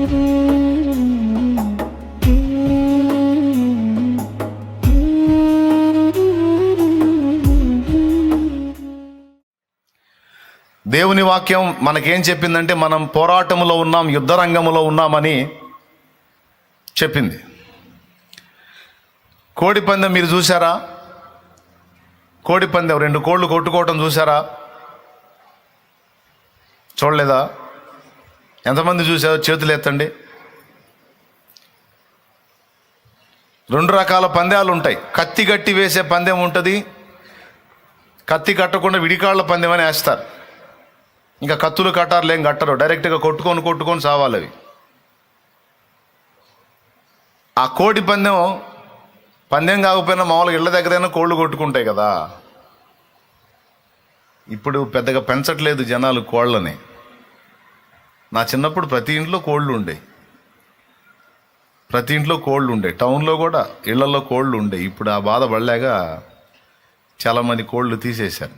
దేవుని వాక్యం మనకేం చెప్పిందంటే మనం పోరాటంలో ఉన్నాం, యుద్ధ రంగంలో ఉన్నామని చెప్పింది. కోడి పందెం మీరు చూసారా? కోడి పందెం 2 కోళ్ళు కొట్టుకోవటం చూసారా? చూడలేదా? ఎంతమంది చూసారో చేతులు ఎత్తండి. 2 రకాల పందాలు ఉంటాయి. కత్తి కట్టి వేసే పందెం ఉంటుంది, కత్తి కట్టకుండా విడికాళ్ళ పందెం అని వేస్తారు. ఇంకా కత్తులు కట్టారులు ఏం కట్టరు, డైరెక్ట్గా కొట్టుకొని సావాలి అవి. ఆ కోడి పందెం కాకపోయినా మామూలుగా ఇళ్ళ దగ్గరైనా కోళ్ళు కొట్టుకుంటాయి కదా. ఇప్పుడు పెద్దగా పెంచట్లేదు జనాలు కోళ్ళని. నా చిన్నప్పుడు ప్రతి ఇంట్లో కోళ్ళు ఉండే, టౌన్లో కూడా ఇళ్లలో కోళ్ళు ఉండే. ఇప్పుడు ఆ బాధ పడలేక చాలామంది కోళ్ళు తీసేశారు.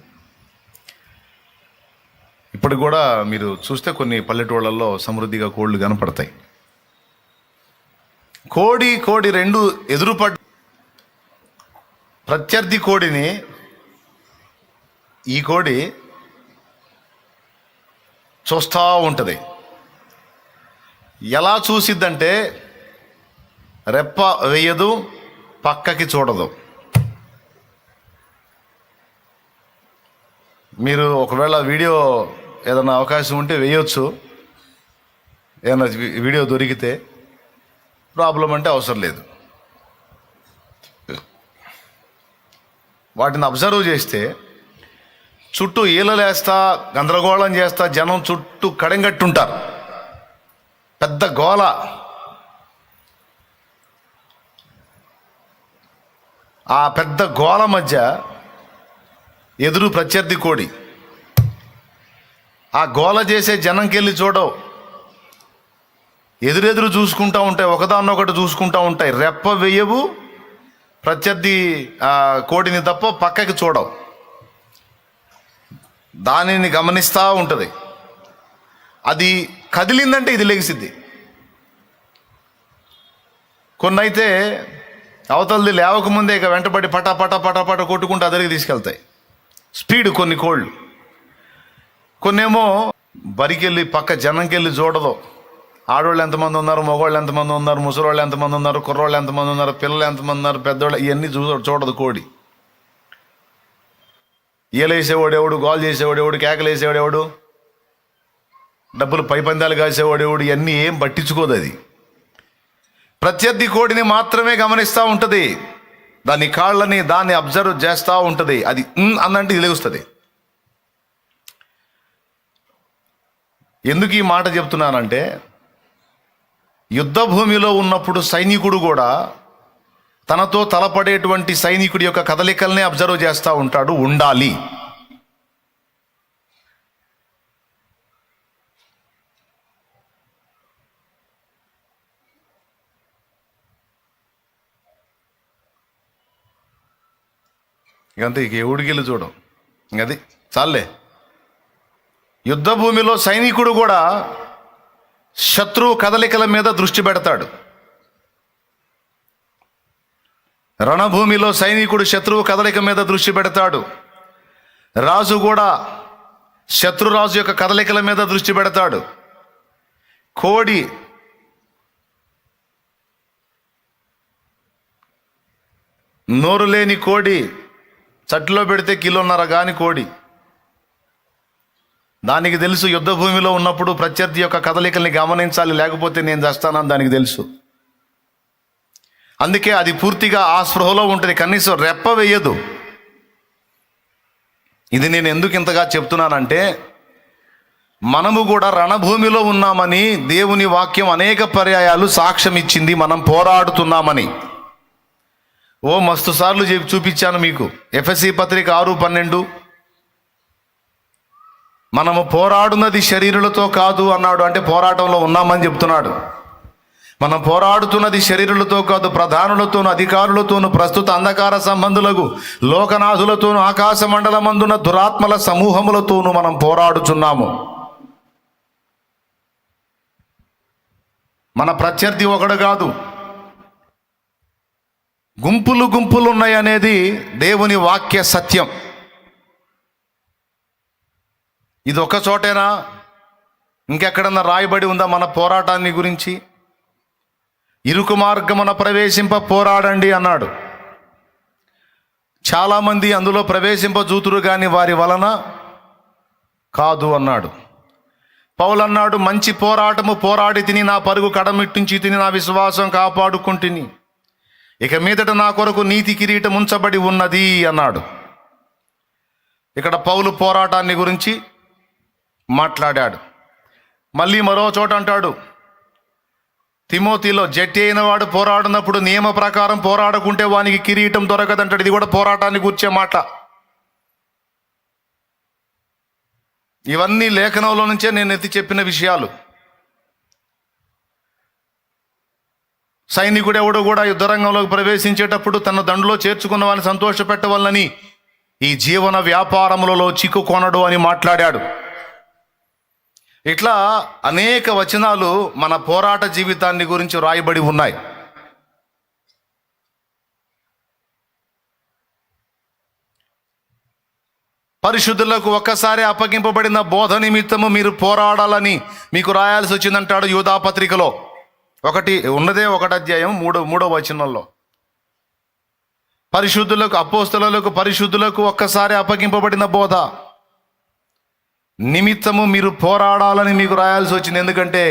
ఇప్పుడు కూడా మీరు చూస్తే కొన్ని పల్లెటూళ్ళల్లో సమృద్ధిగా కోళ్ళు కనపడతాయి. కోడి 2 ఎదురుపడ్డ ప్రత్యర్థి కోడిని ఈ కోడి చూస్తూ ఉంటుంది. ఎలా చూసిద్దంటే రెప్ప వేయదు, పక్కకి చూడదు. మీరు ఒకవేళ వీడియో ఏదైనా అవకాశం ఉంటే వేయొచ్చు, ఏదైనా వీడియో దొరికితే. ప్రాబ్లం అంటే అవసరం లేదు. వాటిని అబ్జర్వ్ చేస్తే చుట్టూ ఈలలేస్తా గందరగోళం చేస్తా జనం చుట్టూ కడెంగట్టుంటారు. పెద్ద గోల. ఆ పెద్ద గోల మధ్య ఎదురు ప్రత్యర్థి కోడి. ఆ గోల చేసే జనంకెళ్ళి చూడవు, ఎదురెదురు చూసుకుంటూ ఉంటాయి, ఒకదాన్నొకటి చూసుకుంటూ ఉంటాయి. రెప్ప వేయవు ప్రత్యర్థి కోడిని తప్ప పక్కకి చూడవు. దానిని గమనిస్తూ ఉంటుంది. అది కదిలిందంటే ఇది లెగిసిద్ది. కొన్ని అయితే అవతలది లేవకముందే ఇక వెంటబడి పట కొట్టుకుంటూ అదరికి తీసుకెళ్తాయి. స్పీడ్ కొన్ని కోళ్ళు. కొన్నేమో బరికెళ్ళి పక్క జనంకెళ్ళి చూడదు. ఆడవాళ్ళు ఎంతమంది ఉన్నారు, మగవాళ్ళు ఎంతమంది ఉన్నారు, ముసలోళ్ళు ఎంతమంది ఉన్నారు, కుర్రోళ్ళు ఎంతమంది ఉన్నారు, పిల్లలు ఎంతమంది ఉన్నారు, పెద్దవాళ్ళు, ఇవన్నీ చూడదు కోడి. ఈలేసేవాడెవడు, గోల్ చేసేవాడెవడు, కేకలేసేవాడెవడు, డబ్బులు పైపందాలు కాసేవాడెవడు, ఇవన్నీ ఏం పట్టించుకోదు. అది ప్రత్యర్థి కోడిని మాత్రమే గమనిస్తూ ఉంటుంది. దాని కాళ్ళని దాన్ని అబ్జర్వ్ చేస్తూ ఉంటుంది. అది అన్నంటే ఇది లెగుస్తుంది. ఎందుకు ఈ మాట చెప్తున్నానంటే, యుద్ధ భూమిలో ఉన్నప్పుడు సైనికుడు కూడా తనతో తలపడేటువంటి సైనికుడి యొక్క కదలికల్ని అబ్జర్వ్ చేస్తూ ఉంటాడు. ఉండాలి. ఇక ఎవడికెళ్ళి చూడం, ఇంకది చాలే. యుద్ధ భూమిలో సైనికుడు కూడా శత్రువు కదలికల మీద దృష్టి పెడతాడు. రణభూమిలో సైనికుడు శత్రువు కదలిక మీద దృష్టి పెడతాడు. రాజు కూడా శత్రురాజు యొక్క కదలికల మీద దృష్టి పెడతాడు. కోడి నోరు లేని కోడి చట్టులో పెడితే 1.5 కిలో గాని కోడి. దానికి తెలుసు యుద్ధ భూమిలో ఉన్నప్పుడు ప్రత్యర్థి యొక్క కదలికల్ని గమనించాలి, లేకపోతే నేను చస్తానని దానికి తెలుసు. అందుకే అది పూర్తిగా ఆ స్పృహలో ఉంటుంది. కనీసం రెప్ప వేయదు. ఇది నేను ఎందుకు ఇంతగా చెప్తున్నానంటే, మనము కూడా రణభూమిలో ఉన్నామని దేవుని వాక్యం అనేక పర్యాయాలు సాక్ష్యం ఇచ్చింది. మనం పోరాడుతున్నామని. మస్తు సార్లు చూపించాను మీకు. ఎఫెసీ పత్రిక 6:12 మనము పోరాడున్నది శరీరులతో కాదు అన్నాడు. అంటే పోరాటంలో ఉన్నామని చెప్తున్నాడు. మనం పోరాడుతున్నది శరీరులతో కాదు, ప్రధానులతోనూ అధికారులతోనూ ప్రస్తుత అంధకార సంబంధులకు లోకనాథులతోనూ ఆకాశ మండలమందున దురాత్మల సమూహములతోనూ మనం పోరాడుచున్నాము. మన ప్రత్యర్థి ఒకడు కాదు, గుంపులు గుంపులు ఉన్నాయి అనేది దేవుని వాక్య సత్యం. ఇది ఒక చోటేనా? ఇంకెక్కడన్నా రాయబడి ఉందా మన పోరాటాన్ని గురించి? ఇరుకు మార్గమున ప్రవేశింప పోరాడండి అన్నాడు. చాలామంది అందులో ప్రవేశింపజూతురు కానీ వారి వలన కాదు అన్నాడు. పౌలు అన్నాడు, మంచి పోరాటము పోరాడి తిని, నా పరుగు కడమిట్టించి తిని, నా విశ్వాసం కాపాడుకుంటుని, ఇక మీదట నా కొరకు నీతి కిరీటం ఉంచబడి ఉన్నది అన్నాడు. ఇక్కడ పౌలు పోరాటాన్ని గురించి మాట్లాడాడు. మళ్ళీ మరో చోట అంటాడు, తిమోతిలో, జట్టి అయిన వాడు పోరాడినప్పుడు నియమ ప్రకారం పోరాడకుంటే వానికి కిరీటం దొరకదంటాడు. ఇది కూడా పోరాటాన్ని కూర్చే మాట. ఇవన్నీ లేఖనంలో నుంచే నేను ఎత్తి చెప్పిన విషయాలు. సైనికుడు ఎవడు కూడా యుద్ధరంగంలోకి ప్రవేశించేటప్పుడు తన దండులో చేర్చుకున్న వారిని సంతోషపెట్టవాలని ఈ జీవన వ్యాపారములలో చిక్కుకొనడు అని మాట్లాడాడు. ఇట్లా అనేక వచనాలు మన పోరాట జీవితాన్ని గురించి రాయబడి ఉన్నాయి. పరిశుద్ధులకు ఒక్కసారి అప్పగింపబడిన బోధ నిమిత్తము మీరు పోరాడాలని మీకు రాయాల్సి వచ్చిందంటాడు యూదా పత్రికలో. ఒకటి అధ్యాయం 3వ వచనంలో, పరిశుద్ధులకు, అపోస్తలులకు, పరిశుద్ధులకు ఒక్కసారి అప్పగింపబడిన బోధ నిమిత్తము మీరు పోరాడాలని మీకు రాయాల్సి వచ్చింది. ఎందుకంటే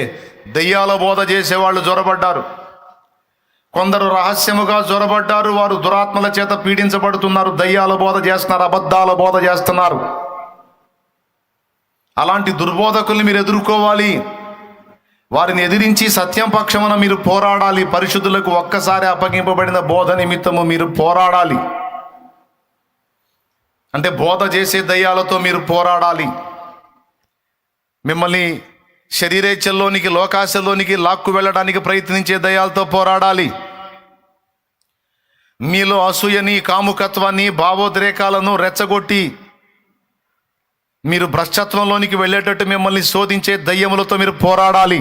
దెయ్యాల బోధ చేసేవాళ్ళు జ్వరబడ్డారు, కొందరు రహస్యముగా జ్వరబడ్డారు, వారు దురాత్మల చేత పీడించబడుతున్నారు, దయ్యాల బోధ చేస్తున్నారు, అబద్ధాల బోధ చేస్తున్నారు. అలాంటి దుర్బోధకుల్ని మీరు ఎదుర్కోవాలి, వారిని ఎదిరించి సత్యం పక్షమున మీరు పోరాడాలి. పరిశుద్ధులకు ఒక్కసారి అప్పగింపబడిన బోధ నిమిత్తము మీరు పోరాడాలి అంటే బోధ చేసే దయ్యాలతో మీరు పోరాడాలి. మిమ్మల్ని శరీరేచ్ఛల్లోనికి, లోకాశల్లోనికి లాక్కు వెళ్ళడానికి ప్రయత్నించే దయ్యాలతో పోరాడాలి. మీలో అసూయని, కాముకత్వాన్ని, భావోద్రేకాలను రెచ్చగొట్టి మీరు భ్రష్టత్వంలోనికి వెళ్ళేటట్టు మిమ్మల్ని శోధించే దయ్యములతో మీరు పోరాడాలి.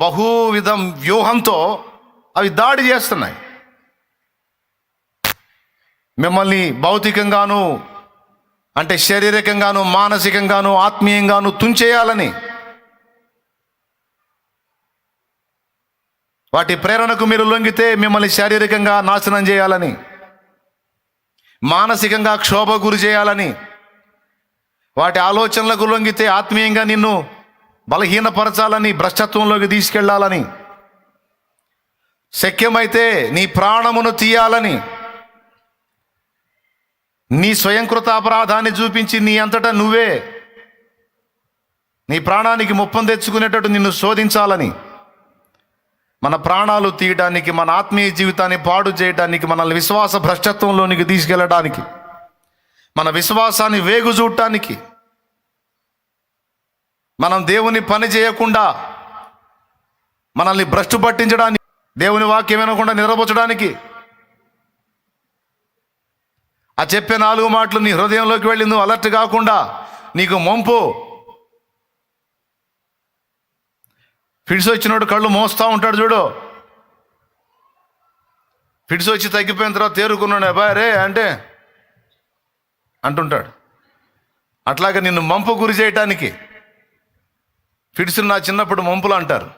బహువిధం వ్యూహంతో అవి దాడి చేస్తున్నాయి. మిమ్మల్ని భౌతికంగాను, అంటే శారీరకంగాను, మానసికంగాను, ఆత్మీయంగాను తుంచేయాలని, వాటి ప్రేరణకు మీరు లొంగితే మిమ్మల్ని శారీరకంగా నాశనం చేయాలని, మానసికంగా క్షోభ గురి చేయాలని, వాటి ఆలోచనలకు లొంగితే ఆత్మీయంగా నిన్ను బలహీనపరచాలని, భ్రష్టత్వంలోకి తీసుకెళ్లాలని, శక్యమైతే నీ ప్రాణమును తీయాలని, నీ స్వయంకృత అపరాధాన్ని చూపించి నీ అంతటా నువ్వే నీ ప్రాణానికి ముప్పం తెచ్చుకునేటట్టు నిన్ను శోధించాలని, మన ప్రాణాలు తీయడానికి, మన ఆత్మీయ జీవితాన్ని పాడు చేయడానికి, మనల్ని విశ్వాస భ్రష్టత్వంలోనికి తీసుకెళ్ళడానికి, మన విశ్వాసాన్ని వేగు చూడటానికి, మనం దేవుని పని చేయకుండా మనల్ని భ్రష్టు పట్టించడానికి, దేవుని వాక్యం వినకుండా నిద్రపుచ్చడానికి, ఆ చెప్పే 4 మాటలు నీ హృదయంలోకి వెళ్ళి నువ్వు అలర్ట్ కాకుండా నీకు మొంపు, ఫిట్స్ వచ్చినోడు కళ్ళు మోస్తూ ఉంటాడు చూడు, ఫిట్స్ వచ్చి తగ్గిపోయిన తర్వాత తేరుకున్నాడు, బాయ్ రే అంటే అంటుంటాడు. అట్లాగే నిన్ను మంపు గురి చేయటానికి, ఫిట్స్ నా చిన్నప్పుడు మంపులు అంటారు,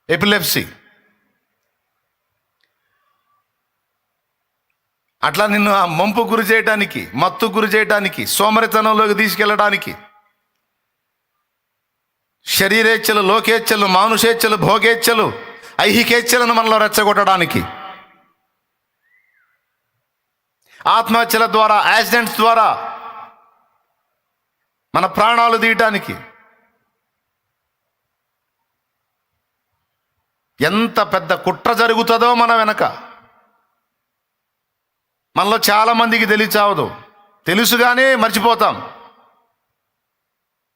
ఎపిలెప్సీ, అట్లా నిన్ను ఆ మంపు గురి చేయడానికి, మత్తు గురి చేయడానికి, సోమరితనంలోకి తీసుకెళ్ళడానికి, శరీరేచ్ఛలు, లోకేచ్ఛలు, మానుషేచ్ఛలు, భోగేచ్ఛలు, ఐహికేచ్ఛలను మనలో రెచ్చగొట్టడానికి, ఆత్మహత్యల ద్వారా, యాక్సిడెంట్స్ ద్వారా మన ప్రాణాలు తీయటానికి, ఎంత పెద్ద కుట్ర జరుగుతుందో మన వెనక. మనలో చాలామందికి తెలియచావదు, తెలుసుగానే మర్చిపోతాం.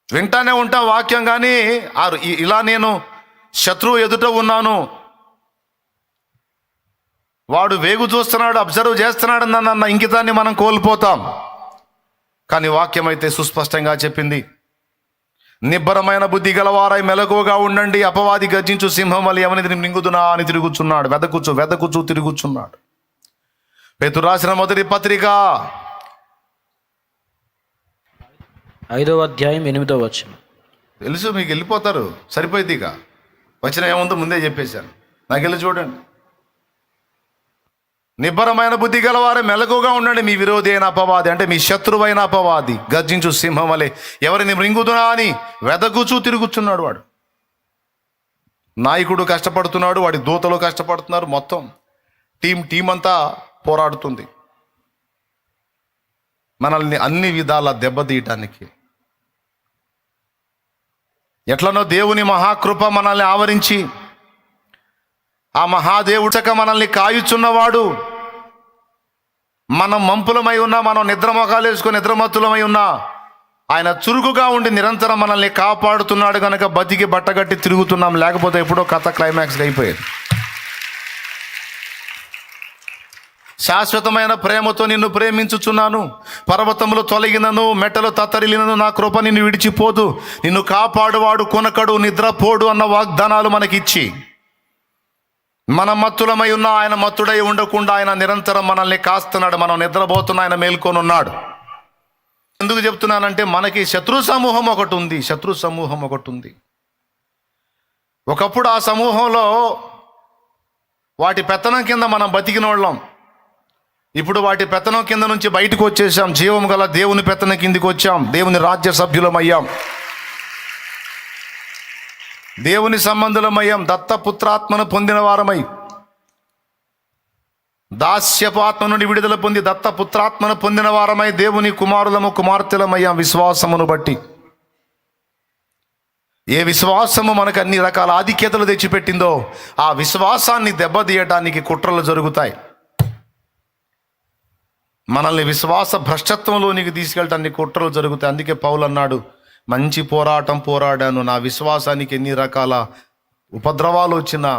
వింటానే ఉంటాం వాక్యం, కానీ ఇలా నేను శత్రువు ఎదుట ఉన్నాను, వాడు వేగు చూస్తున్నాడు, అబ్జర్వ్ చేస్తున్నాడు అన్న ఇంకితాన్ని మనం కోల్పోతాం. కానీ వాక్యం అయితే సుస్పష్టంగా చెప్పింది, నిబ్బరమైన బుద్ధి గలవారై మెలకువగా ఉండండి, అపవాది గర్జించు సింహం వలె ఎవరిని మింగుదునా అని తిరుగుచున్నాడు, వెదకుచు తిరుగుచున్నాడు. పేతురు రాసిన మొదటి పత్రిక 5వ అధ్యాయం 8వ వచనం. తెలుసు మీకు, వెళ్ళిపోతారు, సరిపోయింది. ఇక వచ్చిన ఏముందో ముందే చెప్పేశాను, నాకు వెళ్ళి చూడండి. నిబ్బరమైన బుద్ధి గలవారే మెలకుగా ఉండండి, మీ విరోధి అయిన అపవాది, అంటే మీ శత్రువైన అపవాది గర్జించు సింహం వలె ఎవరిని మృంగుదునా అని వెదకుచూ తిరుగుచున్నాడు. వాడు నాయకుడు కష్టపడుతున్నాడు, వాడి దూతలు కష్టపడుతున్నారు, మొత్తం టీం అంతా పోరాడుతుంది మనల్ని అన్ని విధాల దెబ్బతీయటానికి. ఎట్లనో దేవుని మహాకృప మనల్ని ఆవరించి, ఆ మహాదేవుడక మనల్ని కాయుచున్నవాడు, మనం మంపులమై ఉన్నా, మనం నిద్రమొఖాలు వేసుకొని నిద్రమత్తులమై ఉన్నా, ఆయన చురుకుగా ఉండి నిరంతరం మనల్ని కాపాడుతున్నాడు కనుక బతికి బట్టగట్టి తిరుగుతున్నాం. లేకపోతే ఎప్పుడో కథ క్లైమాక్స్గా అయిపోయేది. శాశ్వతమైన ప్రేమతో నిన్ను ప్రేమించుచున్నాను, పర్వతములు తొలగినను మెట్టలు తత్తరిలినను నా కృప నిన్ను విడిచిపోదు, నిన్ను కాపాడువాడు కొనకడు నిద్రపోడు అన్న వాగ్దానాలు మనకిచ్చి, మన మత్తులమై ఉన్న ఆయన మత్తుడై ఉండకుండా ఆయన నిరంతరం మనల్ని కాస్తున్నాడు. మనం నిద్రపోతున్న ఆయన మేల్కొని ఉన్నాడు. ఎందుకు చెప్తున్నానంటే, మనకి శత్రు సమూహం ఒకటి ఉంది. ఒకప్పుడు ఆ సమూహంలో వాటి పెత్తనం కింద మనం బతికిన వాళ్ళం. ఇప్పుడు వాటి పెత్తనం కింద నుంచి బయటకు వచ్చేసాం, జీవం గల దేవుని పెత్తనం కిందికి వచ్చాం, దేవుని రాజ్య సభ్యులమయ్యాం, దేవుని సంబంధులమయ్యాం, దత్తపుత్రాత్మను పొందిన వారమై, దాస్యపు ఆత్మ నుండి విడుదల పొంది దత్తపుత్రాత్మను పొందిన వారమై దేవుని కుమారులము కుమార్తెలమయ్యాం విశ్వాసమును బట్టి. ఏ విశ్వాసము మనకు అన్ని రకాల ఆధిక్యతలు తెచ్చిపెట్టిందో ఆ విశ్వాసాన్ని దెబ్బతీయటానికి కుట్రలు జరుగుతాయి. మనల్ని విశ్వాస భ్రష్టత్వంలోనికి తీసుకెళ్ళటానికి కుట్రలు జరుగుతాయి. అందుకే పౌలు అన్నాడు, మంచి పోరాటం పోరాడాను, నా విశ్వాసానికి ఎన్ని రకాల ఉపద్రవాలు వచ్చినా,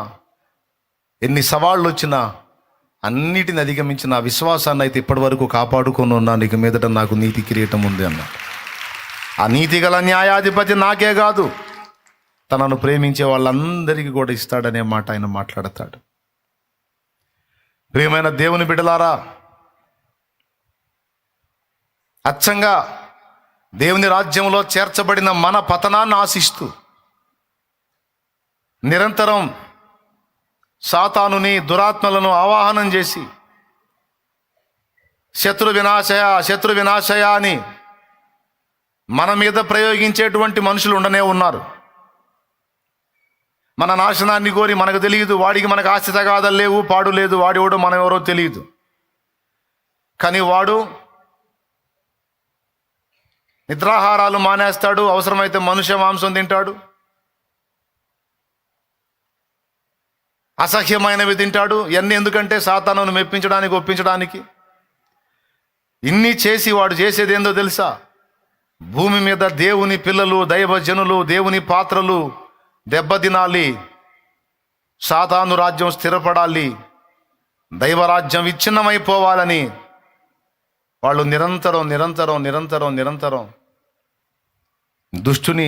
ఎన్ని సవాళ్ళు వచ్చినా అన్నిటిని అధిగమించి నా విశ్వాసాన్ని అయితే ఇప్పటి వరకు కాపాడుకొని ఉన్నాను, ఇక మీదట నాకు నీతి కిరీటం ఉంది అన్నాడు. ఆ నీతి గల న్యాయాధిపతి నాకే కాదు, తనను ప్రేమించే వాళ్ళందరికీ కూడా ఇస్తాడనే మాట ఆయన మాట్లాడతాడు. ప్రియమైన దేవుని బిడ్డలారా, అచ్చంగా దేవుని రాజ్యంలో చేర్చబడిన మన పతనాన్ని ఆశిస్తూ నిరంతరం సాతానుని దురాత్మలను ఆవాహనం చేసి శత్రు వినాశయ అని మన మీద ప్రయోగించేటువంటి మనుషులు ఉండనే ఉన్నారు. మన నాశనాన్ని కోరి, మనకు తెలియదు, వాడికి మనకు ఆస్తి తగాదలు లేవు, పాడు లేదు, వాడెవడో మనం ఎవరో తెలియదు, కానీ వాడు నిద్రాహారాలు మానేస్తాడు, అవసరమైతే మనుష్య మాంసం తింటాడు, అసహ్యమైనవి తింటాడు. ఇవన్నీ ఎందుకంటే సాతానును మెప్పించడానికి, ఒప్పించడానికి. ఇన్ని చేసి వాడు చేసేది ఏందో తెలుసా? భూమి మీద దేవుని పిల్లలు, దైవజనులు, దేవుని పాత్రలు దెబ్బతినాలి, సాతాను రాజ్యం స్థిరపడాలి, దైవరాజ్యం విచ్ఛిన్నమైపోవాలని వాళ్ళు నిరంతరం దుష్టుని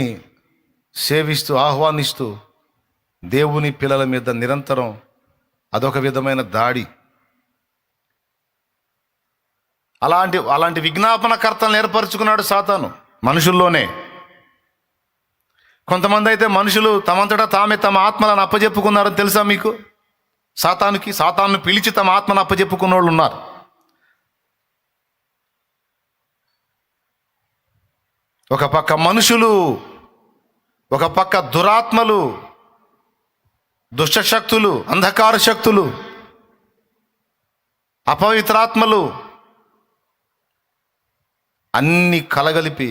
సేవిస్తూ ఆహ్వానిస్తూ దేవుని పిల్లల మీద నిరంతరం అదొక విధమైన దాడి. అలాంటి విజ్ఞాపనకర్తలను ఏర్పరచుకున్నాడు సాతాను మనుషుల్లోనే. కొంతమంది అయితే మనుషులు తమంతటా తామే తమ ఆత్మలను అప్పజెప్పుకున్నారని తెలుసా మీకు? సాతాను పిలిచి తమ ఆత్మను అప్పజెప్పుకున్న వాళ్ళు ఉన్నారు. ఒక పక్క మనుషులు, ఒక పక్క దురాత్మలు, దుష్టశక్తులు, అంధకార శక్తులు, అపవిత్రాత్మలు అన్నీ కలగలిపి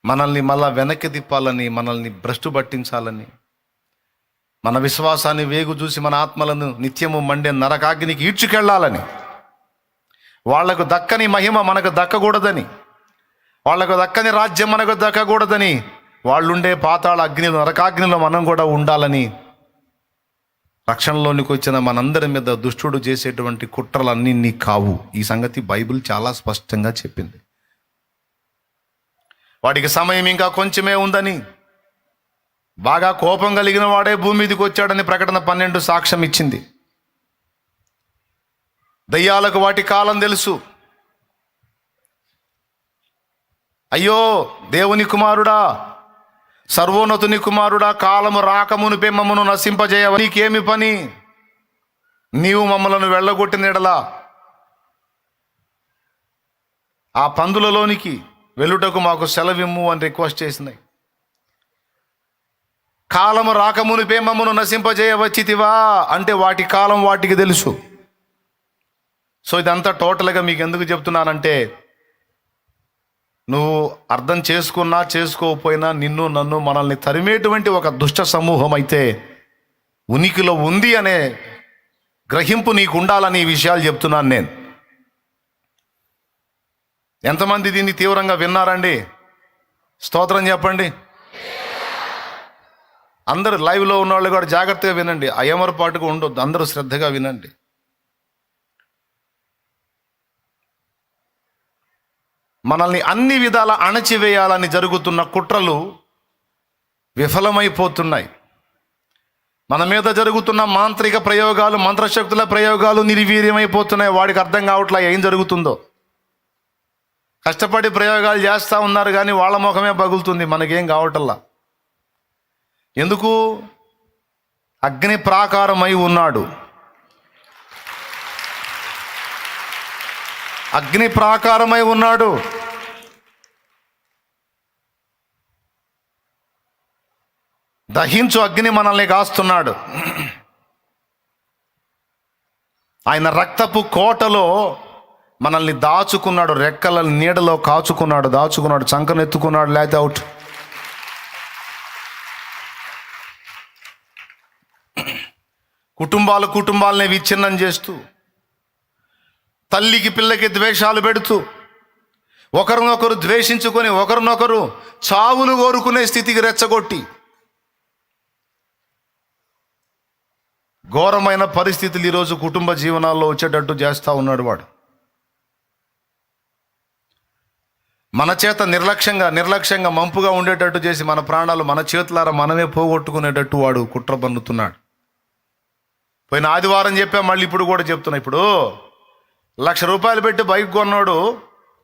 మనల్ని మళ్ళా వెనక్కి తిప్పాలని, మనల్ని భ్రష్టు పట్టించాలని, మన విశ్వాసాన్ని వేగు చూసి మన ఆత్మలను నిత్యము మండే నరకాగ్నికి ఈడ్చుకెళ్లాలని, వాళ్లకు దక్కని మహిమ మనకు దక్కకూడదని, వాళ్లకు దక్కని రాజ్యం మనకు దక్కకూడదని, వాళ్ళుండే పాతాళ అగ్నిలో, నరకాగ్నిలో మనం కూడా ఉండాలని రక్షణలోనికి వచ్చిన మనందరి మీద దుష్టుడు చేసేటువంటి కుట్రలన్నీ నీ కావు. ఈ సంగతి బైబిల్ చాలా స్పష్టంగా చెప్పింది. వాడికి సమయం ఇంకా కొంచెమే ఉందని, బాగా కోపం కలిగిన వాడే భూమి మీదకి వచ్చాడని ప్రకటన 12 సాక్ష్యం ఇచ్చింది. దయ్యాలకు వాటి కాలం తెలుసు. అయ్యో దేవుని కుమారుడా, సర్వోన్నతుని కుమారుడా, కాలము రాకమునిపే మమ్మను నశింపజేయవ. నీకేమి పని? నీవు మమ్మలను వెళ్ళగొట్టిన ఎడలా ఆ పందులలోనికి వెళ్ళుటకు మాకు సెలవిమ్ము అని రిక్వెస్ట్ చేసినాయి. కాలము రాకమునిపే మమ్మను నశింపజేయవచ్చితివా అంటే వాటి కాలం వాటికి తెలుసు. సో ఇదంతా టోటల్గా మీకు ఎందుకు చెప్తున్నానంటే, నువ్వు అర్థం చేసుకున్నా చేసుకోకపోయినా నిన్ను నన్ను మనల్ని తరిమేటువంటి ఒక దుష్ట సమూహం అయితే ఉనికిలో ఉంది అనే గ్రహింపు నీకు ఉండాలని ఈ విషయాలు చెప్తున్నాను నేను. ఎంతమంది దీన్ని తీవ్రంగా విన్నారండి? స్తోత్రం చెప్పండి. అందరూ లైవ్లో ఉన్న వాళ్ళు కూడా జాగ్రత్తగా వినండి, అయమరపాటుగా ఉండొద్దు, అందరూ శ్రద్ధగా వినండి. మనల్ని అన్ని విధాల అణచివేయాలని జరుగుతున్న కుట్రలు విఫలమైపోతున్నాయి. మన మీద జరుగుతున్న మాంత్రిక ప్రయోగాలు, మంత్రశక్తుల ప్రయోగాలు నిర్వీర్యమైపోతున్నాయి. వాడికి అర్థం కావట్లా ఏం జరుగుతుందో. కష్టపడి ప్రయోగాలు చేస్తూ ఉన్నారు కానీ వాళ్ళ ముఖమే పగులుతుంది, మనకేం కావటల్లా. ఎందుకు? అగ్ని ప్రాకారమై ఉన్నాడు. అగ్ని ప్రాకారమై ఉన్నాడు. దహించు అగ్ని మనల్ని కాస్తున్నాడు. ఆయన రక్తపు కోటలో మనల్ని దాచుకున్నాడు, రెక్కల నీడలో దాచుకున్నాడు, చంకను ఎత్తుకున్నాడు, లేకపోతే అవుట్. కుటుంబాలనే విచ్ఛిన్నం చేస్తూ, తల్లికి పిల్లకి ద్వేషాలు పెడుతూ, ఒకరినొకరు ద్వేషించుకొని ఒకరినొకరు చావులు కోరుకునే స్థితికి రెచ్చగొట్టి ఘోరమైన పరిస్థితులు ఈరోజు కుటుంబ జీవనాల్లో వచ్చేటట్టు చేస్తూ ఉన్నాడు వాడు. మన చేత నిర్లక్ష్యంగా మంపుగా ఉండేటట్టు చేసి మన ప్రాణాలు మన చేతులారా మనమే పోగొట్టుకునేటట్టు వాడు కుట్ర పన్నుతున్నాడు. పోయిన ఆదివారం చెప్పా, మళ్ళీ ఇప్పుడు కూడా చెప్తున్నా. ఇప్పుడు ₹1,00,000 పెట్టి బైక్ కొన్నాడు,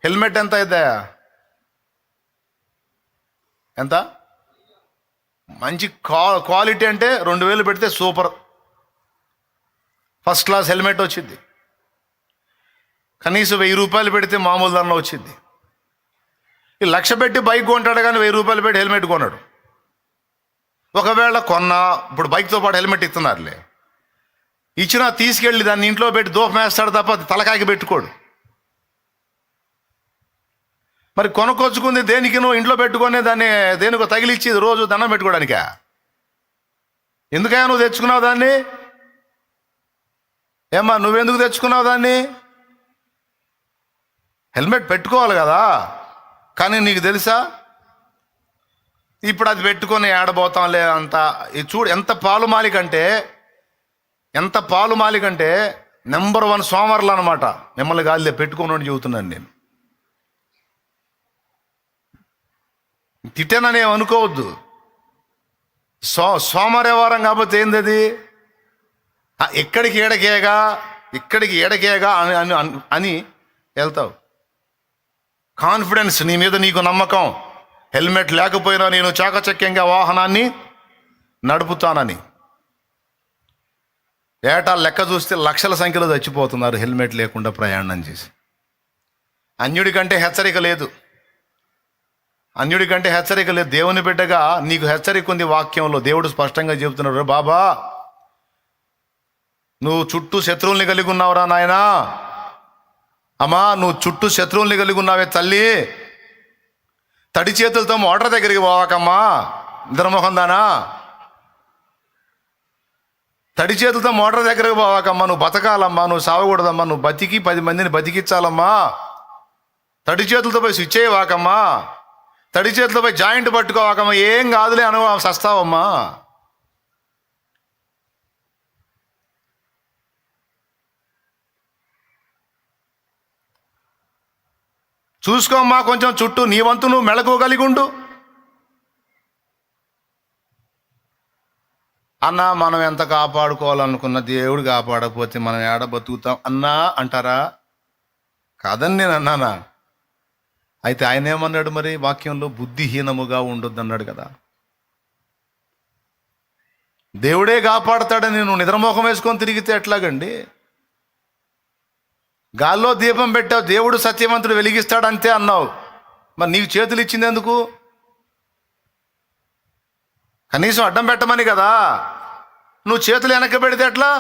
హెల్మెట్ ఎంత అయితే? ఎంత? మంచి క్వాలిటీ అంటే 2,000 పెడితే సూపర్ ఫస్ట్ క్లాస్ హెల్మెట్ వచ్చింది. కనీసం ₹1,000 పెడితే మామూలు ధరలో వచ్చింది. ఈ 1,00,000 పెట్టి బైక్ కొంటాడు కానీ ₹1,000 పెట్టి హెల్మెట్ కొన్నాడు. ఒకవేళ కొన్నా, ఇప్పుడు బైక్తో పాటు హెల్మెట్ ఇస్తున్నారులే, ఇచ్చినా తీసుకెళ్ళి దాన్ని ఇంట్లో పెట్టి దూపం వేస్తాడు తప్ప తలకాయకి పెట్టుకోడు. మరి కొనుక్కొచ్చుకుంది దేనికి? నువ్వు ఇంట్లో పెట్టుకొని దాన్ని దేనికో తగిలిచ్చి రోజు దండం పెట్టుకోవడానికా? ఎందుకయ్యా నువ్వు తెచ్చుకున్నావు దాన్ని? ఏమ్మా నువ్వెందుకు తెచ్చుకున్నావు దాన్ని? హెల్మెట్ పెట్టుకోవాలి కదా. కానీ నీకు తెలుసా, ఇప్పుడు అది పెట్టుకొని ఏడబోతాంలే అంత. చూడు ఎంత పాలుమాలికంటే నెంబర్ 1 సోమరులు అనమాట. మిమ్మల్ని గాలిలో పెట్టుకోని చెబుతున్నాను నేను. తిట్టేనని అనుకోవద్దు. సోమవారం కాకపోతే ఏంది అది? ఇక్కడికి ఏడకేగా అని వెళ్తావు. కాన్ఫిడెన్స్, నీ మీద నీకు నమ్మకం, హెల్మెట్ లేకపోయినా నేను చాకచక్యంగా వాహనాన్ని నడుపుతానని. ఏటా లెక్క చూస్తే లక్షల సంఖ్యలో చచ్చిపోతున్నారు హెల్మెట్ లేకుండా ప్రయాణం చేసి. అన్యుడి కంటే హెచ్చరిక లేదు. దేవుని బిడ్డగా నీకు హెచ్చరిక ఉంది. వాక్యంలో దేవుడు స్పష్టంగా చెబుతున్నాడు, బాబా నువ్వు చుట్టూ శత్రువుల్ని కలిగి ఉన్నావురా నాయనా, అమ్మా నువ్వు చుట్టూ శత్రువుల్ని కలిగి ఉన్నావే తల్లి, తడి చేతులతో మోటార్ దగ్గరికి పోవాకమ్మా, ఇంద్రమోహన్ దానా, తడి చేతులతో మోటార్ దగ్గరికి పోవాకమ్మా, నువ్వు బతకాలమ్మా, నువ్వు సావకూడదమ్మా, నువ్వు బతికి 10 మందిని బతికించాలమ్మా. తడి చేతులతో పోయి స్విచ్ అయ్యేవాకమ్మా, తడి చేతులతో పోయి జాయింట్ పట్టుకోవాకమ్మా, ఏం కాదులే అనుభవం సస్తావమ్మా. చూసుకోమ్మా కొంచెం చుట్టూ, నీ వంతు నువ్వు మెళకువగలిగి ఉండు. అన్నా మనం ఎంత కాపాడుకోవాలనుకున్న దేవుడు కాపాడకపోతే మనం ఏడ బతుకుతాం అన్నా అంటారా? కాదని నేను అన్నానా? అయితే ఆయన ఏమన్నాడు మరి వాక్యంలో? బుద్ధిహీనముగా ఉండొద్దు అన్నాడు కదా. దేవుడే కాపాడతాడని నువ్వు నిద్రమోహం వేసుకొని తిరిగితే ఎట్లాగండి? గాల్లో దీపం పెట్టావు, దేవుడు సత్యవంతుడు వెలిగిస్తాడంతే అన్నావు. మరి నీకు చేతులు ఇచ్చింది ఎందుకు? కనీసం అడ్డం పెట్టమని కదా. నువ్వు చేతులు వెనక్కి పెడితే ఎట్లా?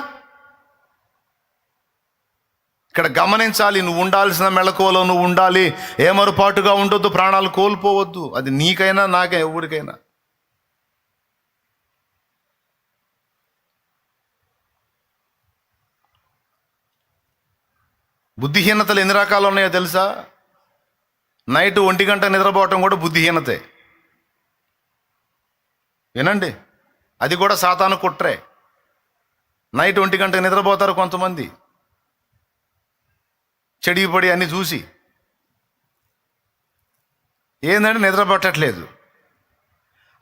ఇక్కడ గమనించాలి, నువ్వు ఉండాల్సిన మెళకువలో నువ్వు ఉండాలి. ఏమరుపాటుగా ఉండొద్దు, ప్రాణాలు కోల్పోవద్దు. అది నీకైనా నాకైనా ఎవరికైనా. బుద్ధిహీనతలు ఎన్ని రకాలు ఉన్నాయో తెలుసా? నైట్ 1 గంట నిద్రపోవటం కూడా బుద్ధిహీనతే. వినండి, అది కూడా సాతాను కుట్రే. నైట్ 1 గంట నిద్రపోతారు కొంతమంది, చెడిపడి అన్ని చూసి. ఏంటంటే నిద్ర పట్టట్లేదు.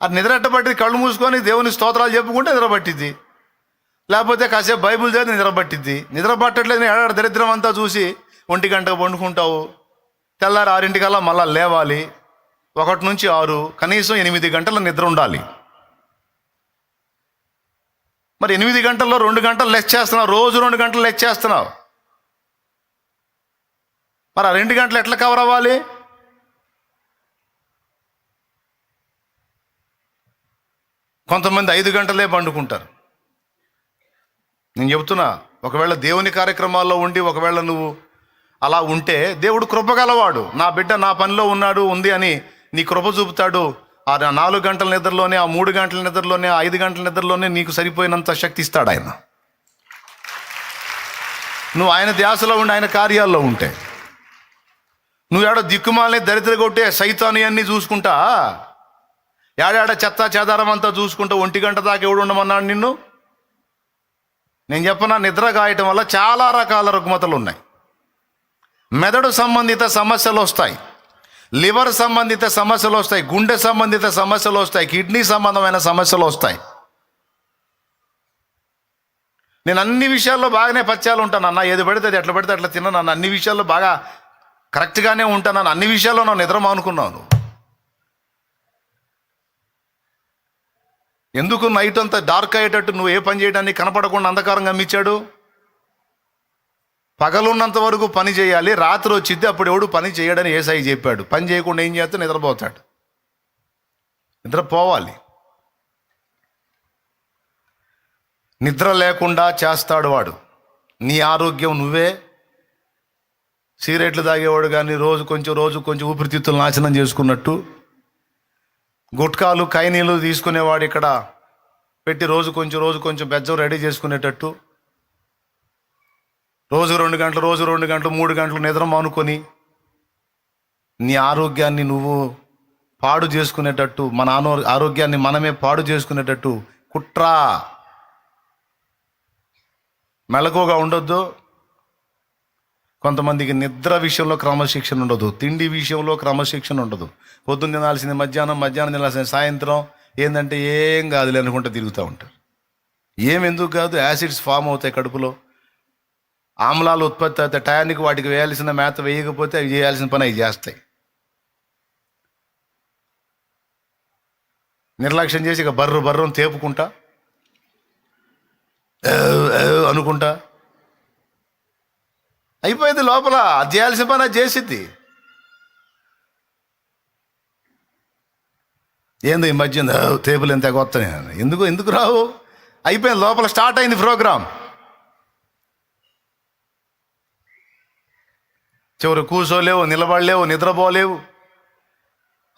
అది నిద్ర ఎట్టబట్టి కళ్ళు మూసుకొని దేవుని స్తోత్రాలు చెప్పుకుంటే నిద్ర పట్టిద్ది. లేకపోతే కాసేపు బైబుల్ చదివి నిద్ర పట్టిద్ది. నిద్ర పట్టట్లేదు, ఏడాడ దరిద్రం అంతా చూసి 1 గంటకు పండుకుంటావు. తెల్లారి 6 మళ్ళా లేవాలి. 1 నుంచి 6, కనీసం 8 గంటల నిద్ర ఉండాలి. మరి 8 గంటల్లో 2 గంటలు లెస్ చేస్తున్నావు, రోజు 2 గంటలు లెస్ చేస్తున్నావు. మరి ఆ 2 గంటలు ఎట్లా కవర్ అవ్వాలి? కొంతమంది 5 గంటలే పండుకుంటారు. నేను చెబుతున్నా, ఒకవేళ దేవుని కార్యక్రమాల్లో ఉండి ఒకవేళ నువ్వు అలా ఉంటే దేవుడు కృపగలవాడు. నా బిడ్డ నా పనిలో ఉంది అని నీ కృప చూపుతాడు. ఆ 4 గంటల నిద్రలోనే, ఆ 3 గంటల నిద్రలోనే, ఆ 5 గంటల నిద్రలోనే నీకు సరిపోయినంత శక్తి ఇస్తాడు ఆయన. నువ్వు ఆయన ధ్యాసలో ఉండి ఆయన కార్యాల్లో ఉంటే. నువ్వు ఏడో దిక్కుమాలని దరిద్ర కొట్టే సైతాని అన్నీ చూసుకుంటా, ఏడాడ చెత్త చెదారం అంతా చూసుకుంటా 1 గంట దాకా ఎవడు ఉండమన్నాడు నిన్ను? నేను చెప్పనా, నిద్ర కాయటం వల్ల చాలా రకాల రుగ్మతలు ఉన్నాయి. మెదడు సంబంధిత సమస్యలు వస్తాయి, లివర్ సంబంధిత సమస్యలు వస్తాయి, గుండె సంబంధిత సమస్యలు వస్తాయి, కిడ్నీ సంబంధమైన సమస్యలు వస్తాయి. నేను అన్ని విషయాల్లో బాగానే పచ్చాలు ఉంటాను అన్న. ఏది పడితే అది ఎట్లా పడితే అట్లా తిన్నాను అన్న. అన్ని విషయాల్లో బాగా కరెక్ట్గానే ఉంటాను. అన్ని విషయాల్లో నా నిద్ర మానుకున్నాను. ఎందుకు నైట్ అంతా డార్క్ అయ్యేటట్టు నువ్వు ఏ పని చేయడానికి కనపడకుండా అంధకారంగా అమ్మిచ్చాడు? పగలున్నంత వరకు పని చేయాలి, రాత్రి వచ్చిద్ది అప్పుడు ఎవడు పని చేయడని యేసయ్య చెప్పాడు. పని చేయకుండా ఏం చేస్తే నిద్రపోతాడు. నిద్రపోవాలి. నిద్ర లేకుండా చేస్తాడు వాడు. నీ ఆరోగ్యం నువ్వే. సిగరెట్లు తాగేవాడు కానీ రోజు కొంచెం ఊపిరితిత్తులు నాశనం చేసుకున్నట్టు, గుట్కాలు కైనీలు తీసుకునేవాడు ఇక్కడ పెట్టి రోజు కొంచెం బెజ్జం రెడీ చేసుకునేటట్టు, రోజు 2 గంటలు 3 గంటలు నిద్ర మానుకొని నీ ఆరోగ్యాన్ని నువ్వు పాడు చేసుకునేటట్టు, మన ఆరోగ్యాన్ని మనమే పాడు చేసుకునేటట్టు కుట్ర. మెలకువగా ఉండొద్దు. కొంతమందికి నిద్ర విషయంలో క్రమశిక్షణ ఉండదు, తిండి విషయంలో క్రమశిక్షణ ఉండదు. పొద్దున్న తినాల్సింది మధ్యాహ్నం తినాల్సింది సాయంత్రం. ఏంటంటే ఏం కాదులే అనుకుంటే తిరుగుతూ ఉంటారు. ఎందుకు కాదు? యాసిడ్స్ ఫామ్ అవుతాయి కడుపులో, ఆమ్లాలు ఉత్పత్తి అవుతాయి. టయానికి వాటికి వేయాల్సిన మేత వేయకపోతే అవి చేయాల్సిన పని అవి చేస్తాయి. నిర్లక్ష్యం చేసి ఇక బర్రం తేపుకుంటా అనుకుంటా అయిపోయింది. లోపల అది చేయాల్సిన పని అది చేసిద్ది. ఏందో ఈ మధ్య టేబుల్ ఎంత కొత్తనే, ఎందుకు రావు? అయిపోయింది, లోపల స్టార్ట్ అయింది ప్రోగ్రామ్. చివరి కూర్చోలేవు, నిలబడలేవు, నిద్రపోలేవు,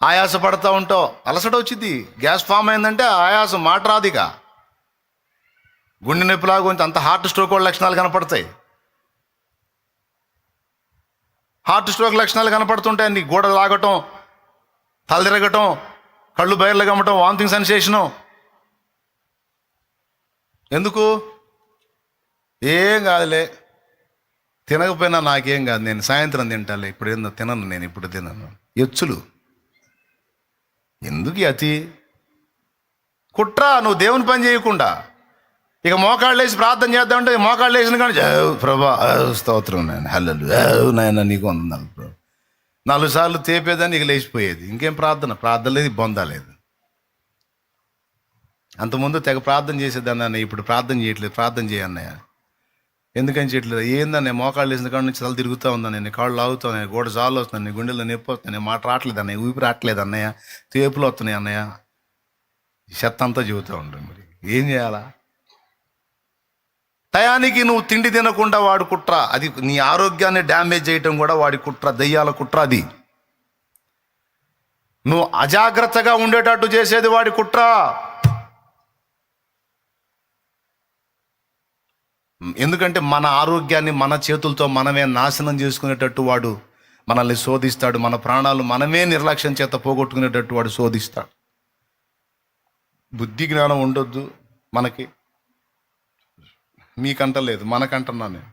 ఆయాస పడతా ఉంటావు, అలసట వచ్చింది. గ్యాస్ ఫామ్ అయిందంటే ఆయాసం మాట రాదిక. గుండె నొప్పిలాగా అంత హార్ట్ స్ట్రోక్ లక్షణాలు కనపడతాయి. హార్ట్ స్ట్రోక్ లక్షణాలు కనపడుతుంటాయి. నీ గోడ లాగటం, తల తిరగటం, కళ్ళు బయర్లు గమ్మటం, వామిటింగ్ సెన్సేషను. ఎందుకు? ఏం కాదులే, తినకపోయినా నాకేం కాదు, నేను సాయంత్రం తింటాలే, ఇప్పుడు ఏందో తినను, నేను ఇప్పుడు తినను. ఎచ్చులు ఎందుకు ఈ అతి కుట్ర? నువ్వు దేవుని పని చేయకుండా ఇక మోకాళ్ళు వేసి ప్రార్థన చేద్దామంటే మోకాళ్ళు వేసిన కానీ ప్రభా స్తోత్రం నాయన, హల్లెలూయా నాయన నీకు వందనాలు ప్రభు. 4 సార్లు తేపేదాన్ని ఇక లేచిపోయేది. ఇంకేం ప్రార్థన లేదు, బొందాలేదు. అంతకుముందు తెగ ప్రార్థన చేసేదాన్ని అన్నయ్య, ఇప్పుడు ప్రార్థన చేయట్లేదు. ప్రార్థన చేయన్నయ్య, ఎందుకని చేయట్లేదు? ఏందన్నయ్య మోకాళ్ళు వేసిన కాడ నుంచి తల తిరుగుతూ ఉందన్నయ్య, కాళ్ళు లాగుతా ఉన్నాయి, గోడ జాలు వస్తున్నాయి, గుండెల్లో నొప్పి వస్తున్నాయి, మాట రావట్లేదు అన్నయ్య, ఊపి రావట్లేదు అన్నయ్య, తేపులు వస్తున్నాయి అన్నయ్య. చెత్త అంతా చెబుతూ ఉంటాం. మరి ఏం చేయాలా? టయానికి నువ్వు తిండి తినకుండా వాడి కుట్ర, అది నీ ఆరోగ్యాన్ని డ్యామేజ్ చేయటం కూడా వాడి కుట్ర, దయ్యాల కుట్ర అది. నువ్వు అజాగ్రత్తగా ఉండేటట్టు చేసేది వాడి కుట్ర. ఎందుకంటే మన ఆరోగ్యాన్ని మన చేతులతో మనమే నాశనం చేసుకునేటట్టు వాడు మనల్ని శోధిస్తాడు. మన ప్రాణాలు మనమే నిర్లక్ష్యం చేత పోగొట్టుకునేటట్టు వాడు శోధిస్తాడు. బుద్ధి జ్ఞానం ఉండొద్దు మనకి, మీకంటలేదు మనకంటున్నా నేను.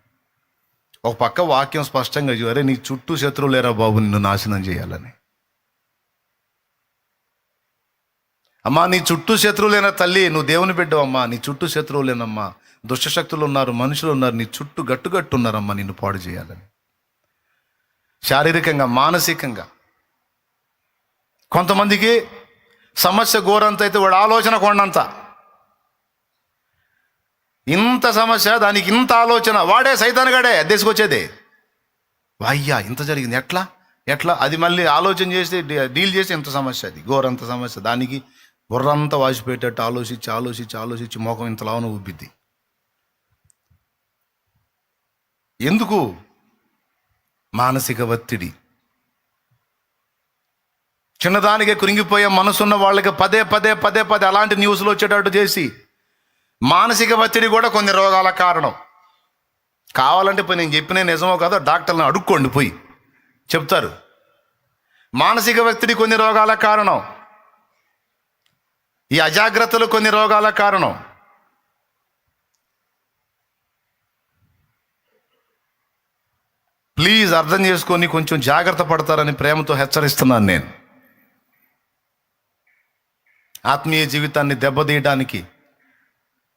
ఒక పక్క వాక్యం స్పష్టంగా అరే నీ చుట్టూ శత్రువు లేరా బాబు నిన్ను నాశనం చేయాలని. అమ్మా నీ చుట్టూ శత్రువు లేనా తల్లి, నువ్వు దేవుని బిడ్డవమ్మా, నీ చుట్టూ శత్రువు లేనమ్మా, దుష్టశక్తులు ఉన్నారు, మనుషులు ఉన్నారు, నీ చుట్టూ గట్టుగట్టు ఉన్నారమ్మా నిన్ను పాడు చేయాలని. శారీరకంగా, మానసికంగా. కొంతమందికి సమస్య ఘోరంత అయితే వాడు ఆలోచన కొండంత. ఇంత సమస్య, దానికి ఇంత ఆలోచన, వాడే సైతానుగాడే అద్దెసుకొచ్చేదే. అయ్యా ఇంత జరిగింది, ఎట్లా అది మళ్ళీ ఆలోచన చేసి డీల్ చేసి ఇంత సమస్య, అది ఘోరంత సమస్య. దానికి బుర్రంతా వాసిపోయేటట్టు ఆలోచించి మోకం ఇంతలావున ఉబ్బిద్ది. ఎందుకు? మానసిక ఒత్తిడి. చిన్నదానికే కురింగిపోయే మనసున్న వాళ్ళకి పదే అలాంటి న్యూస్లు వచ్చేటట్టు చేసి, మానసిక ఒత్తిడి కూడా కొన్ని రోగాల కారణం. కావాలంటే పోయి నేను చెప్పిన నిజమో కాదో డాక్టర్లను అడుక్కోండి, పోయి చెప్తారు. మానసిక ఒత్తిడి కొన్ని రోగాల కారణం, ఈ అజాగ్రత్తలు కొన్ని రోగాల కారణం. ప్లీజ్ అర్థం చేసుకొని కొంచెం జాగ్రత్త పడతారని ప్రేమతో హెచ్చరిస్తున్నాను నేను. ఆత్మీయ జీవితాన్ని దెబ్బతీయడానికి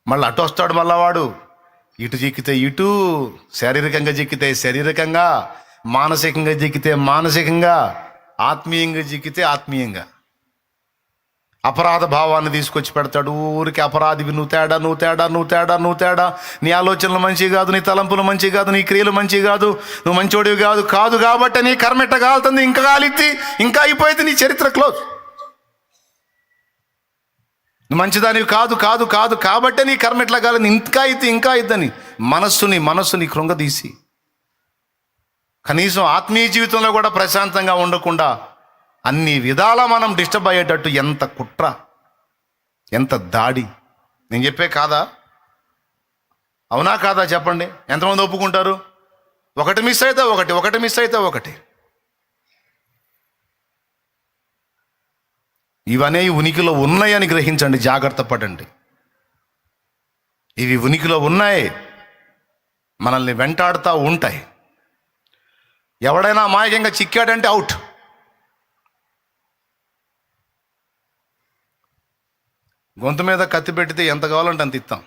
మళ్ళీ అటు వస్తాడు, మళ్ళా వాడు ఇటు చిక్కితే ఇటు, శారీరకంగా చిక్కితే శారీరకంగా, మానసికంగా చిక్కితే మానసికంగా, ఆత్మీయంగా చిక్కితే ఆత్మీయంగా. అపరాధ భావాన్ని తీసుకొచ్చి పెడతాడు. ఊరికి అపరాధివి, నువ్వు తేడా, నీ ఆలోచనలు మంచివి కాదు, నీ తలంపులు మంచివి కాదు, నీ క్రియలు మంచివి కాదు, నువ్వు మంచోడివి కాదు కాబట్టి నీ కర్మెట్ట కాలుతుంది, ఇంకా కాలిద్ది, ఇంకా అయిపోయింది, నీ చరిత్ర క్లోజ్. నువ్వు మంచిదానివి కాదు కాబట్టే నీ కర్మెట్లా కాలింది, ఇంకా అయిద్దని మనస్సుని కృంగదీసి కనీసం ఆత్మీయ జీవితంలో కూడా ప్రశాంతంగా ఉండకుండా అన్ని విధాలా మనం డిస్టర్బ్ అయ్యేటట్టు ఎంత కుట్ర, ఎంత దాడి. నేను చెప్పే కాదా? అవునా కాదా చెప్పండి? ఎంతమంది ఒప్పుకుంటారు? ఒకటి మిస్ అయితే ఒకటి. ఇవన్నీ ఉనికిలో ఉన్నాయని గ్రహించండి, జాగ్రత్త పడండి. ఇవి ఉనికిలో ఉన్నాయి, మనల్ని వెంటాడుతూ ఉంటాయి. ఎవడైనా అమాయకంగా చిక్కాడంటే అవుట్. గొంతు మీద కత్తి పెట్టితే ఎంత కావాలంటే అంత ఇస్తాం.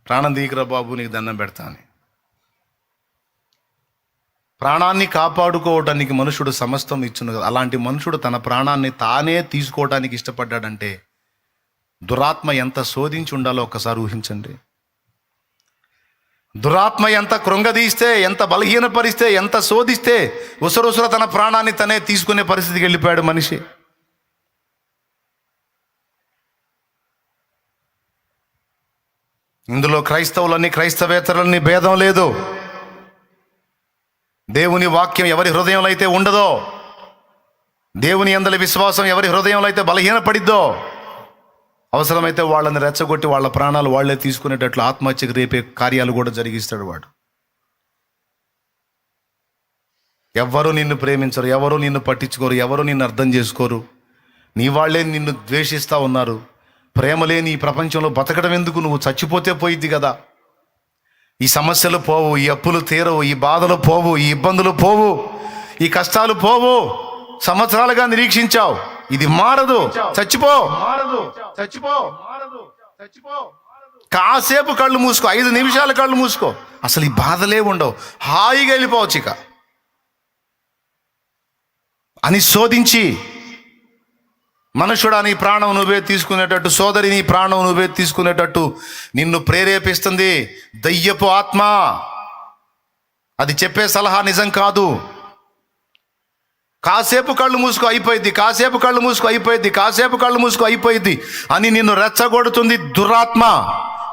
ప్రాణం తీయకురా బాబు నీకు దండం పెడతా అని. ప్రాణాన్ని కాపాడుకోవటానికి మనుషుడు సమస్తం ఇచ్చును కదా. అలాంటి మనుషుడు తన ప్రాణాన్ని తానే తీసుకోవడానికి ఇష్టపడ్డాడంటే దురాత్మ ఎంత శోధించి ఉండాలో ఒక్కసారి ఊహించండి. దురాత్మ ఎంత కృంగదీస్తే, ఎంత బలహీనపరిస్తే, ఎంత శోధిస్తే ఉసరుసర తన ప్రాణాన్ని తనే తీసుకునే పరిస్థితికి వెళ్ళిపోయాడు మనిషి. ఇందులో క్రైస్తవులని క్రైస్తవేతరులని భేదం లేదు. దేవుని వాక్యం ఎవరి హృదయంలో అయితే ఉండదో, దేవుని యందలి విశ్వాసం ఎవరి హృదయంలో అయితే బలహీనపడిద్దో, అవసరమైతే వాళ్ళని రెచ్చగొట్టి వాళ్ళ ప్రాణాలు వాళ్లే తీసుకునేటట్లు ఆత్మహత్యకు రేపే కార్యాలు కూడా జరిగిస్తాడు వాడు. ఎవ్వరూ నిన్ను ప్రేమించరు, ఎవరూ నిన్ను పట్టించుకోరు, ఎవరూ నిన్ను అర్థం చేసుకోరు. నీ వాళ్ళే నిన్ను ద్వేషిస్తూ ఉన్నారు. ప్రేమ లేని ఈ ప్రపంచంలో బతకడం ఎందుకు? నువ్వు చచ్చిపోతే పోయిద్ది కదా. ఈ సమస్యలు పోవు, ఈ అప్పులు తీరవు, ఈ బాధలు పోవు, ఈ ఇబ్బందులు పోవు, ఈ కష్టాలు పోవు. సంవత్సరాలుగా నిరీక్షించావు, ఇది మారదు, చచ్చిపో. కాసేపు కళ్ళు మూసుకో, 5 నిమిషాలు కళ్ళు మూసుకో, అసలు ఈ బాధలే ఉండవు, హాయిగా వెళ్ళిపోవచ్చు ఇక అని శోధించి, మనుషుడా నీ ప్రాణం నువ్వే తీసుకునేటట్టు, సోదరి నీ ప్రాణం నువ్వే తీసుకునేటట్టు నిన్ను ప్రేరేపిస్తుంది దయ్యపు ఆత్మ. అది చెప్పే సలహా నిజం కాదు. కాసేపు కళ్ళు మూసుకో అయిపోయింది, కాసేపు కళ్ళు మూసుకో అయిపోయింది, కాసేపు కళ్ళు మూసుకో అయిపోయింది అని నిన్ను రెచ్చగొడుతుంది దురాత్మ.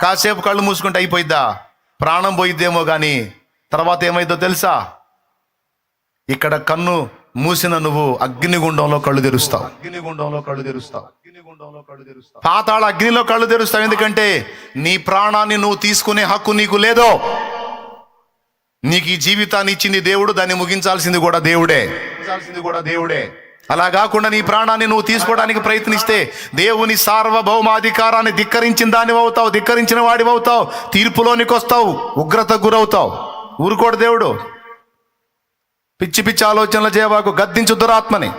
కాసేపు కళ్ళు మూసుకుంటే అయిపోయిద్దా? ప్రాణం పోయిద్దేమో కానీ తర్వాత ఏమైందో తెలుసా? ఇక్కడ కన్ను మూసిన నువ్వు అగ్నిగుండంలో కళ్ళు తెరుస్తావు, పాతాళ అగ్నిలో కళ్ళు తెరుస్తావు. ఎందుకంటే నీ ప్రాణాన్ని నువ్వు తీసుకునే హక్కు నీకు లేదో. నీకు ఈ జీవితాన్ని ఇచ్చింది దేవుడు, దాన్ని ముగించాల్సింది కూడా దేవుడే. అలా కాకుండా నీ ప్రాణాన్ని నువ్వు తీసుకోవడానికి ప్రయత్నిస్తే దేవుని సార్వభౌమాధికారాన్ని ధిక్కరించిన దానివి అవుతావు, ధిక్కరించిన వాడివి అవుతావు, తీర్పులోనికి వస్తావు, ఉగ్రతకు గురవుతావు. ఊరుకోడు దేవుడు. పిచ్చి పిచ్చి ఆలోచనలు చేయవాకు, గద్దించు దురాత్మని.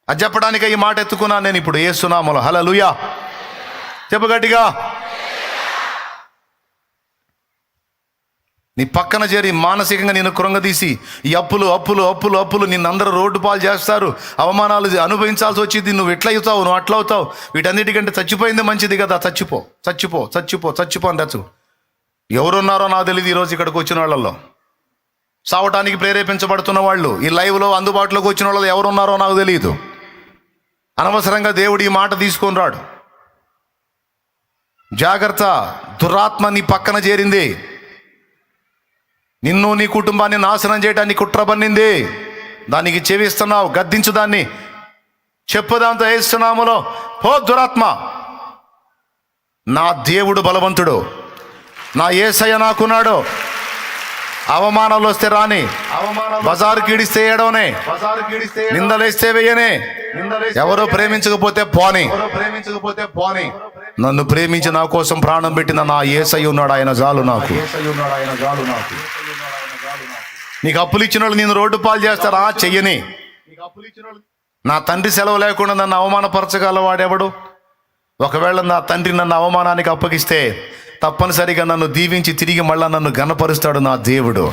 అది చెప్పడానికే ఈ మాట ఎత్తుకున్నాను నేను ఇప్పుడు యేసు నామములో. హల్లెలూయా చెప్పు గట్టిగా. నీ పక్కన చేరి మానసికంగా నేను కృంగదీసి ఈ అప్పులు అప్పులు అప్పులు అప్పులు నిన్నందరూ రోడ్డు పాలు చేస్తారు, అవమానాలు అనుభవించాల్సి వచ్చింది, నువ్వు ఎట్లా అవుతావు, నువ్వు అట్లా అవుతావు, వీటన్నిటికంటే చచ్చిపోయింది మంచిది కదా. చచ్చిపో చచ్చిపో చచ్చిపో చచ్చిపో అని తెచ్చు. ఎవరున్నారో నాకు తెలియదు ఈరోజు ఇక్కడికి వచ్చిన వాళ్ళల్లో. సావటానికి ప్రేరేపించబడుతున్న వాళ్ళు, ఈ లైవ్లో అందుబాటులోకి వచ్చిన వాళ్ళు ఎవరున్నారో నాకు తెలియదు. అనవసరంగా దేవుడు ఈ మాట తీసుకొని రాడు. జాగ్రత్త, దురాత్మ నీ పక్కన చేరింది, నిన్ను నీ కుటుంబాన్ని నాశనం చేయడానికి కుట్ర పన్నింది. దానికి చెవిస్తున్నావు, గద్దించు దాన్ని, చెప్పు దాంతో యేసు నామములో, పో దురాత్మ. నా దేవుడు బలవంతుడు, నా యేసయ్య నాకున్నాడు. అవమానాలు వస్తే రాని, బజారుకి ఈడిస్తే ఏడవనే, నిందలేస్తే వెయ్యనే, ఎవరో ప్రేమించకపోతే పోని, నన్ను ప్రేమించి నా కోసం ప్రాణం పెట్టిన నా యేసయ్య ఉన్నాడు, ఆయన చాలు నాకు. నీకు అప్పులు ఇచ్చిన వాళ్ళు నేను రోడ్డు పాలు చేస్తారా? చెయ్యని. నా తండ్రి సెలవు లేకుండా నన్ను అవమానపరచగల వాడెవడు? ఒకవేళ నా తండ్రి నన్ను అవమానానికి అప్పగిస్తే తప్పనిసరిగా నన్ను దీవించి తిరిగి మళ్ళా నన్ను ఘనపరుస్తాడు నా దేవుడు.